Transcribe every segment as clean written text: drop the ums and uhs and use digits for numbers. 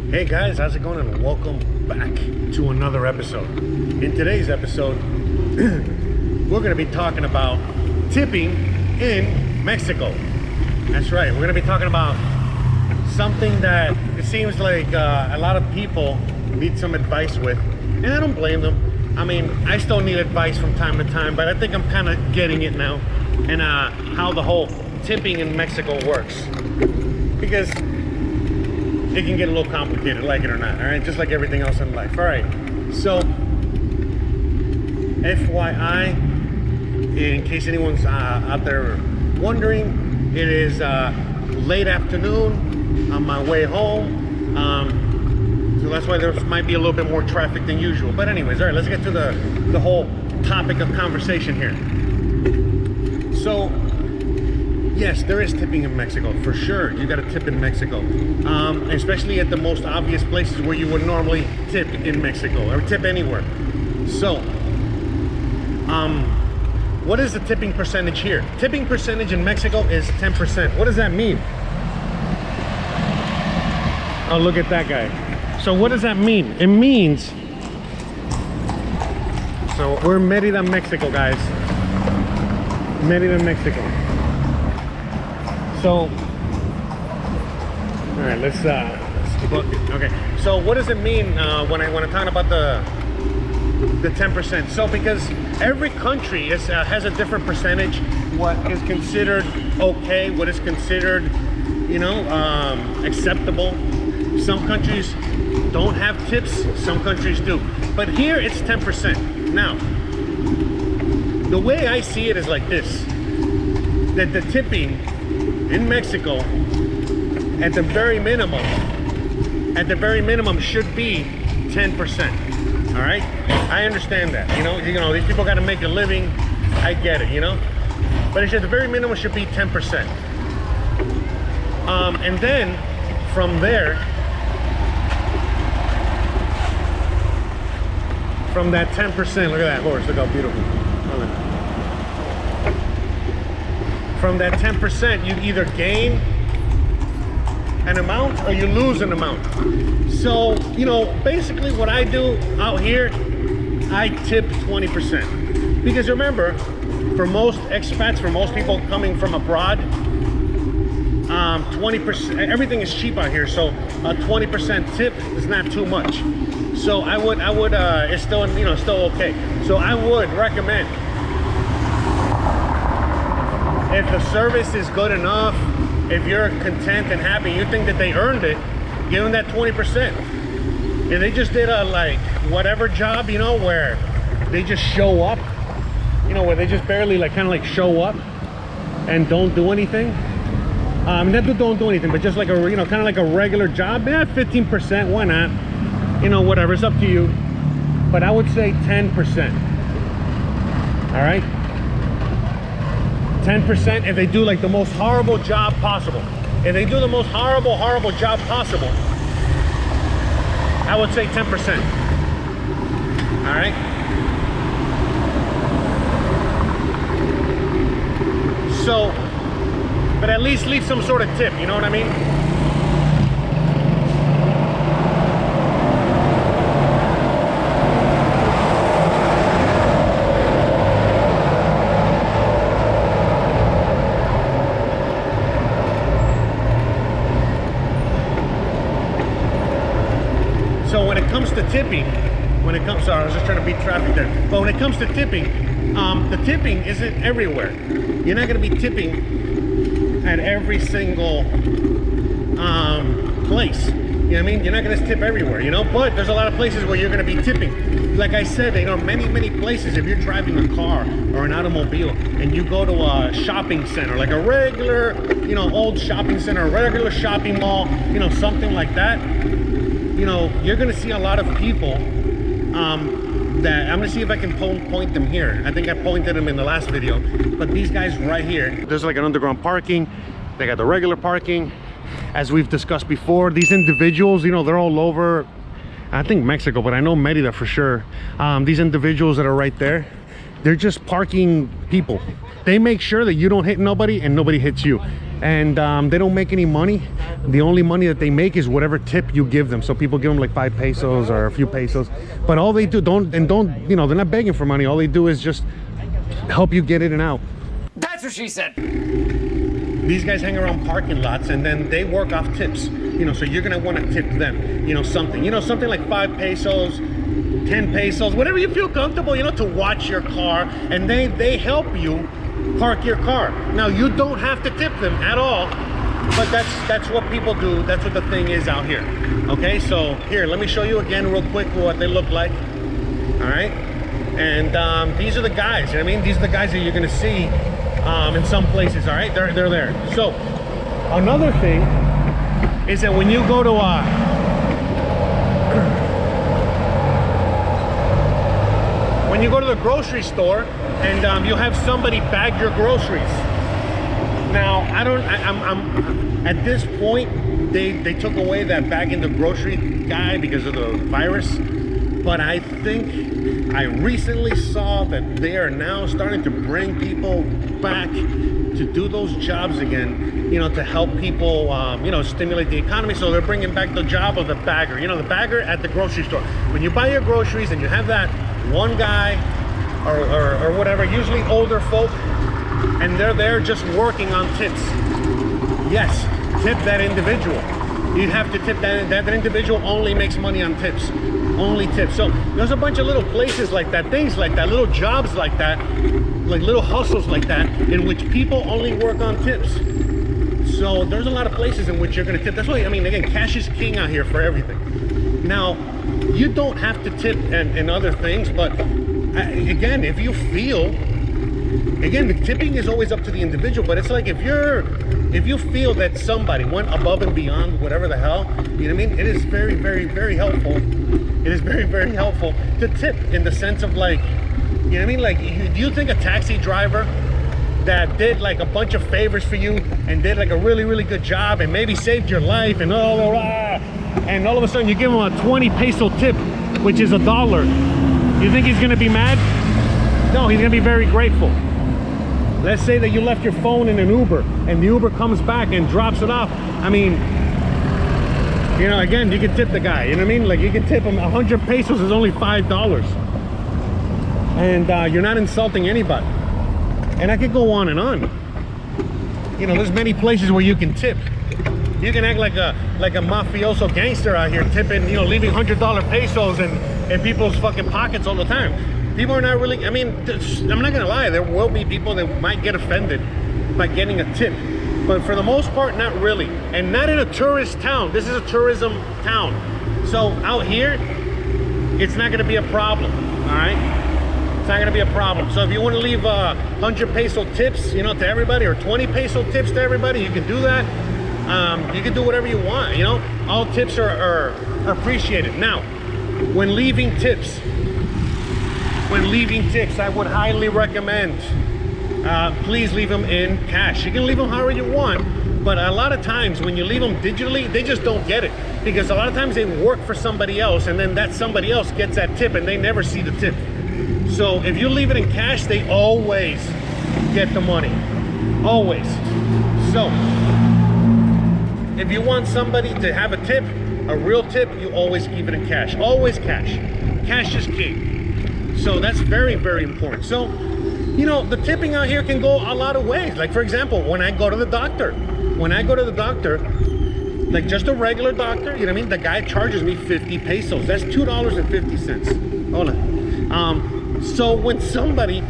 Hey guys, how's it going, and welcome back to another episode. In today's episode, we're going to be talking about tipping in Mexico. That's right, we're going to be talking about something that it seems like a lot of people need some advice with, and I don't blame them. I mean, I still need advice from time to time, but I think I'm kind of getting it now, and how the whole tipping in Mexico works, because it can get a little complicated, like it or not. All right, just like everything else in life. All right, so FYI, in case anyone's out there wondering, it is late afternoon on my way home, so that's why there might be a little bit more traffic than usual. But anyways, all right, let's get to the whole topic of conversation here. So yes, there is tipping in Mexico, for sure. You got to tip in Mexico, especially at the most obvious places where you would normally tip in Mexico, or tip anywhere. So, what is the tipping percentage here? Tipping percentage in Mexico is 10%. What does that mean? Oh, look at that guy. So what does that mean? It means, so we're in Mérida, Mexico, guys. Mérida, Mexico. So, all right, let's book it. Okay, so what does it mean when I'm talking about the 10%? So because every country has a different percentage, what is considered okay, what is considered, you know, acceptable. Some countries don't have tips, some countries do, but here it's 10%. Now, the way I see it is like this, that the tipping in Mexico, at the very minimum should be 10%. All right, I understand that. You know, these people got to make a living. I get it. You know, but it should, the very minimum should be 10%. And then from there, from that 10%, look at that horse. Look how beautiful. From that 10%, you either gain an amount or you lose an amount. So, you know, basically what I do out here, I tip 20%. Because remember, for most expats, for most people coming from abroad, 20%, everything is cheap out here. So a 20% tip is not too much. So I would, it's still, you know, still okay. So I would recommend, if the service is good enough, if you're content and happy, you think that they earned it, give them that 20%. If they just did a like whatever job, you know, where they just show up, you know, where they just barely like kind of like show up and don't do anything. Not don't do anything, but just like a, you know, kind of like a regular job. Yeah, 15%, why not? You know, whatever, it's up to you. But I would say 10%. All right? 10% if they do like the most horrible job possible. If they do the most horrible job possible, I would say 10%. All right? So, but at least leave some sort of tip, you know what I mean? So when it comes to tipping, sorry, I was just trying to beat traffic there. But when it comes to tipping, the tipping isn't everywhere. You're not going to be tipping at every single place. You know what I mean? You're not going to tip everywhere, you know? But there's a lot of places where you're going to be tipping. Like I said, you know, many places, if you're driving a car or an automobile and you go to a shopping center, like a regular, you know, old shopping center, a regular shopping mall, you know, something like that, you know, you're going to see a lot of people that, I'm going to see if I can point them here. I think I pointed them in the last video, but these guys right here, there's like an underground parking. They got the regular parking. As we've discussed before, these individuals, you know, they're all over, I think Mexico, but I know Mérida for sure. These individuals that are right there, they're just parking people. They make sure that you don't hit nobody and nobody hits you. and they don't make any money. The only money that they make is whatever tip you give them. So people give them like 5 pesos or a few pesos, but all they do, you know, they're not begging for money. All they do is just help you get in and out. That's what she said. These guys hang around parking lots and then they work off tips, you know, so you're gonna want to tip them, you know, something like 5 pesos, 10 pesos, whatever you feel comfortable, you know, to watch your car, and they help you park your car. Now, you don't have to tip them at all, but that's what people do. That's what the thing is out here. Okay, so here, let me show you again real quick what they look like. All right, and these are the guys, you know what I mean? These are the guys that you're gonna see in some places. All right, they're there. So another thing is that when you go to the grocery store and you'll have somebody bag your groceries. Now, I'm at this point, they took away that bagging the grocery guy because of the virus, but I think I recently saw that they are now starting to bring people back to do those jobs again, you know, to help people, you know, stimulate the economy. So they're bringing back the job of the bagger, you know, the bagger at the grocery store. When you buy your groceries and you have that one guy or whatever, usually older folk, and they're there just working on tips. Yes, tip that individual. You have to tip that individual. Only makes money on tips. Only tips. So there's a bunch of little places like that, things like that, little jobs like that, like little hustles like that, in which people only work on tips. So there's a lot of places in which you're going to tip. That's why, I mean, again, cash is king out here for everything. Now, you don't have to tip and other things, but again, if you feel, again, the tipping is always up to the individual, but it's like if you feel that somebody went above and beyond whatever the hell, you know what I mean? It is very, very, very helpful. It is very, very helpful to tip, in the sense of, like, you know what I mean? Like, do you think a taxi driver that did like a bunch of favors for you and did like a really, really good job and maybe saved your life and all of a sudden you give him a 20 peso tip, which is $1, you think he's gonna be mad? No, he's gonna be very grateful. Let's say that you left your phone in an Uber and the Uber comes back and drops it off. I mean, you know, again, you can tip the guy, you know what I mean? Like, you can tip him 100 pesos is only $5. And you're not insulting anybody. And I could go on and on. You know, there's many places where you can tip. You can act like a mafioso gangster out here tipping, you know, leaving $100 pesos in people's fucking pockets all the time. People are not really, I mean, I'm not gonna lie, there will be people that might get offended by getting a tip, but for the most part, not really. And not in a tourist town. This is a tourism town. So out here, it's not gonna be a problem, all right? It's not gonna be a problem. So if you wanna leave 100 peso tips, you know, to everybody, or 20 peso tips to everybody, you can do that. You can do whatever you want, you know? All tips are appreciated. Now, when leaving tips, I would highly recommend, please leave them in cash. You can leave them however you want, but a lot of times when you leave them digitally, they just don't get it. Because a lot of times they work for somebody else, and then that somebody else gets that tip and they never see the tip. So if you leave it in cash, they always get the money. Always. So if you want somebody to have a tip, a real tip, you always keep it in cash. Always cash. Cash is king. So that's very, very important. So, you know, the tipping out here can go a lot of ways. Like, for example, when I go to the doctor, like just a regular doctor, you know what I mean? The guy charges me 50 pesos. That's $2.50. Hold on. So when somebody,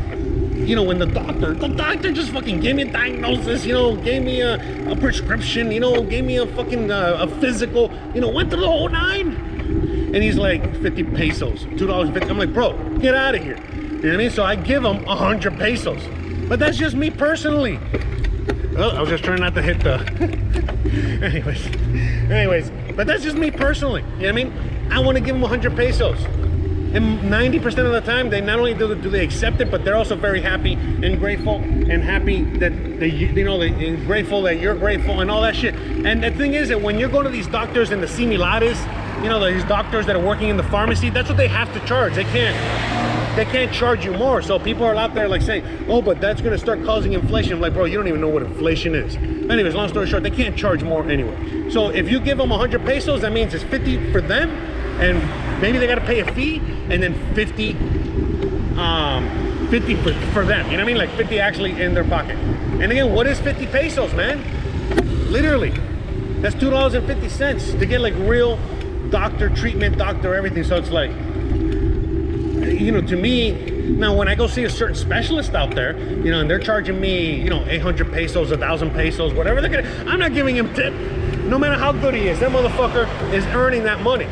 you know, when the doctor just fucking gave me a diagnosis, you know, gave me a prescription, you know, gave me a fucking a physical, you know, went through the whole nine. And he's like, 50 pesos, $2.50. I'm like, bro, get out of here. You know what I mean? So I give him 100 pesos. But that's just me personally. Oh, I was just trying not to hit the... Anyways, but that's just me personally. You know what I mean? I want to give him 100 pesos. And 90% of the time, they not only do they accept it, but they're also very happy and grateful, and happy that they, you know, they're grateful that you're grateful and all that shit. And the thing is that when you're going to these doctors in the similares, you know, these doctors that are working in the pharmacy, that's what they have to charge. They can't they can't charge you more. So people are out there like saying, oh, but that's gonna start causing inflation. I'm like, bro, you don't even know what inflation is. Anyways, long story short, they can't charge more anyway. So if you give them 100 pesos, that means it's 50 for them, and maybe they gotta pay a fee, and then 50 for them, you know what I mean? Like 50 actually in their pocket. And again, what is 50 pesos, man? Literally, that's $2.50 to get like real doctor treatment, doctor everything. So it's like, you know, to me, now when I go see a certain specialist out there, you know, and they're charging me, you know, 800 pesos, 1,000 pesos, whatever they're gonna, I'm not giving him tip. No matter how good he is, that motherfucker is earning that money.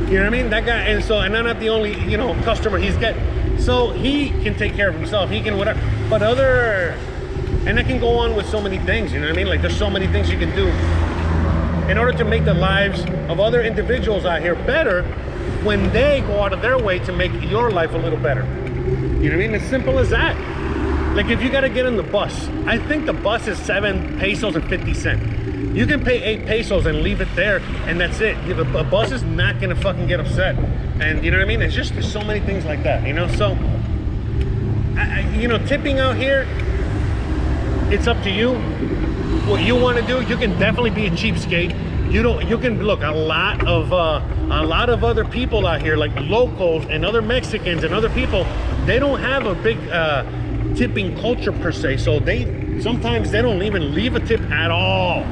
You know what I mean? That guy, and I'm not the only, you know, customer he's getting. So he can take care of himself, he can whatever. But and I can go on with so many things, you know what I mean? Like there's so many things you can do in order to make the lives of other individuals out here better when they go out of their way to make your life a little better. You know what I mean? As simple as that. Like if you gotta get on the bus, I think the bus is 7 pesos and 50 cents. You can pay 8 pesos and leave it there, and that's it. The bus is not gonna fucking get upset. And you know what I mean? It's just, there's so many things like that, you know? So, you know, tipping out here, it's up to you. What you want to do, you can definitely be a cheapskate. You can look, a lot of other people out here, like locals and other Mexicans and other people, they don't have a big tipping culture per se. So sometimes they don't even leave a tip at all,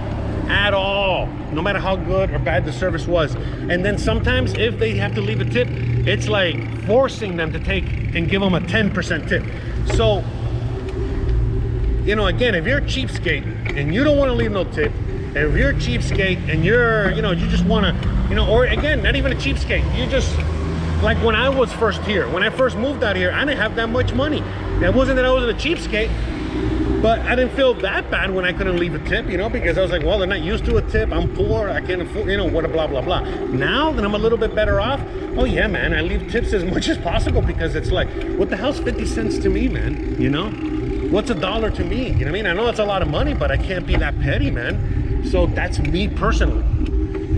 no matter how good or bad the service was. And then sometimes if they have to leave a tip, it's like forcing them to take and give them a 10% tip. So, you know, again, if you're a cheapskate and you don't want to leave no tip, and if you're a cheapskate and you're, you know, you just want to, you know, or again, not even a cheapskate, you just, like when I was first here, when I first moved out here, I didn't have that much money. It wasn't that I wasn't a cheapskate, but I didn't feel that bad when I couldn't leave a tip, you know, because I was like, well, they're not used to a tip. I'm poor. I can't afford, you know, what, blah, blah, blah. Now that I'm a little bit better off, oh yeah, man, I leave tips as much as possible because it's like, what the hell's 50 cents to me, man? You know, what's $1 to me? You know what I mean? I know it's a lot of money, but I can't be that petty, man. So that's me personally.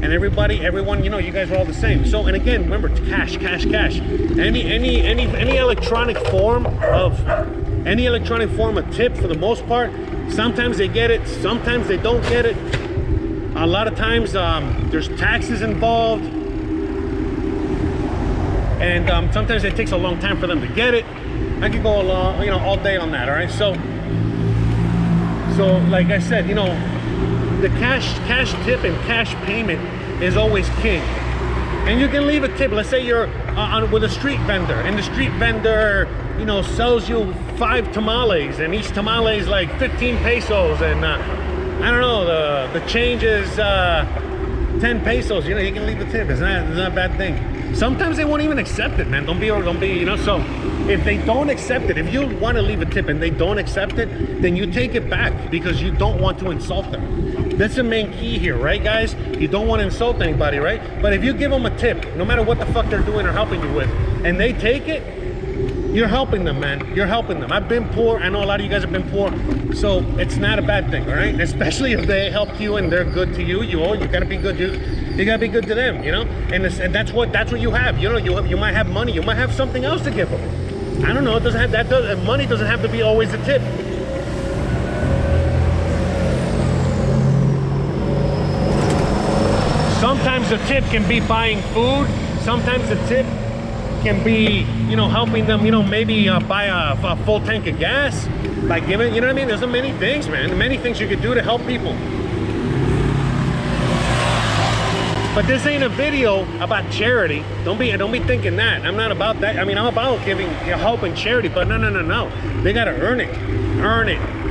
And everyone, you know, you guys are all the same. So, and again, remember, cash. Any electronic form of tip, for the most part, sometimes they get it, sometimes they don't get it. A lot of times there's taxes involved, and sometimes it takes a long time for them to get it. I could go along, you know, all day on that. All right, so like I said, you know, the cash tip and cash payment is always king. And you can leave a tip. Let's say you're with a street vendor, and the street vendor, you know, sells you 5 tamales, and each tamale is like 15 pesos, and I don't know, the change is 10 pesos. You know, you can leave a tip. It's not a bad thing. Sometimes they won't even accept it, man. Don't be, you know. So if they don't accept it, if you want to leave a tip and they don't accept it, then you take it back because you don't want to insult them. That's the main key here, right, guys? You don't want to insult anybody, right? But if you give them a tip, no matter what the fuck they're doing or helping you with, and they take it, you're helping them, man. You're helping them. I've been poor. I know a lot of you guys have been poor. So it's not a bad thing, all right? Especially if they helped you and they're good to you. You gotta be good. You gotta be good to them, you know? And that's what you have. You know, you might have money. You might have something else to give them. I don't know. It doesn't have money doesn't have to be always a tip. Sometimes the tip can be buying food. Sometimes the tip can be, you know, helping them, you know, maybe buy a full tank of gas by giving, you know what I mean? There's so many things, man. Many things you could do to help people. But this ain't a video about charity. Don't be thinking that. I'm not about that. I mean, I'm about giving help and charity, but no. They gotta earn it.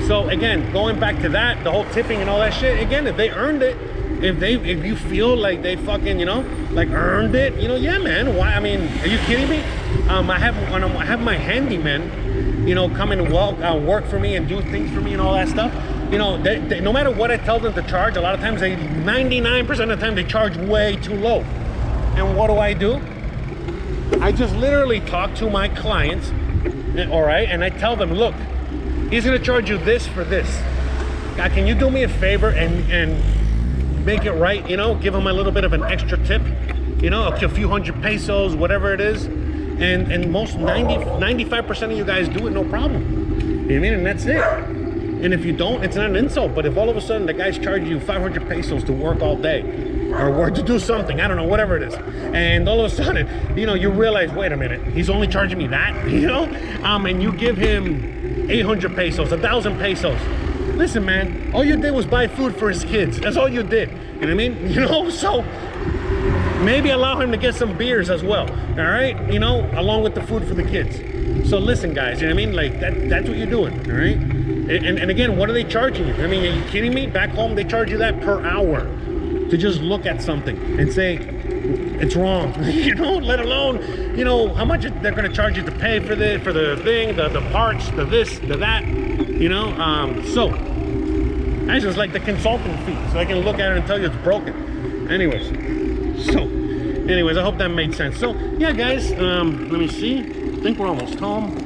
So again, going back to that, the whole tipping and all that shit, again, if they earned it, if you feel like they fucking, you know, like earned it, you know, yeah, man. Why? I mean, are you kidding me? I have my handyman, you know, come and work for me and do things for me and all that stuff. You know, they, no matter what I tell them to charge, a lot of times 99% of the time they charge way too low. And what do? I just literally talk to my clients, all right, and I tell them, look, he's gonna charge you this for this. God, can you do me a favor and make it right, you know, give him a little bit of an extra tip, you know, a few hundred pesos, whatever it is, And most 95% of you guys do it no problem. You know what I mean? And that's it. And if you don't, it's not an insult. But if all of a sudden the guy's charging you 500 pesos to work all day, or work to do something, I don't know, whatever it is, and all of a sudden, you know, you realize, wait a minute, he's only charging me that, you know, and you give him 800 pesos, 1,000 pesos. Listen, man, all you did was buy food for his kids. That's all you did. You know what I mean? You know, so maybe allow him to get some beers as well. All right, you know, along with the food for the kids. So listen, guys, you know what I mean? Like that's what you're doing. All right. And again, what are they charging you? I mean, are you kidding me? Back home, they charge you that per hour to just look at something and say it's wrong. You know, let alone, you know, how much they're going to charge you to pay for the thing, the parts, the this, the that. You know, so that's just like the consulting fee, so I can look at it and tell you it's broken. Anyways, I hope that made sense. So yeah, guys, let me see. I think we're almost home.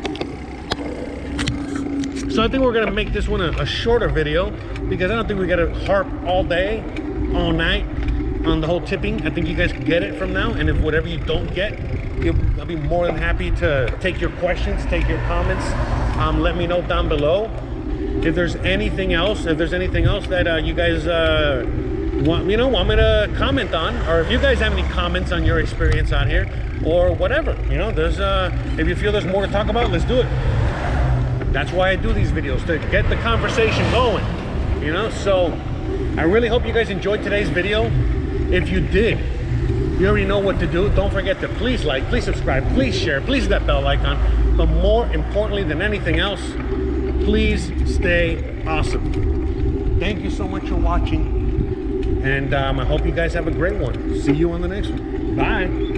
So I think we're gonna make this one a shorter video, because I don't think we gotta harp all day, all night on the whole tipping. I think you guys get it from now, and if whatever you don't get, I'll be more than happy to take your questions, take your comments. Let me know down below if there's anything else. If there's anything else that you guys want me to comment on, or if you guys have any comments on your experience on here, or whatever. You know, there's if you feel there's more to talk about, let's do it. That's why I do these videos, to get the conversation going. You know, so I really hope you guys enjoyed today's video. If you did, you already know what to do. Don't forget to please like, please subscribe, please share, please hit that bell icon. But more importantly than anything else, please stay awesome. Thank you so much for watching, and I hope you guys have a great one. See you on the next one. Bye.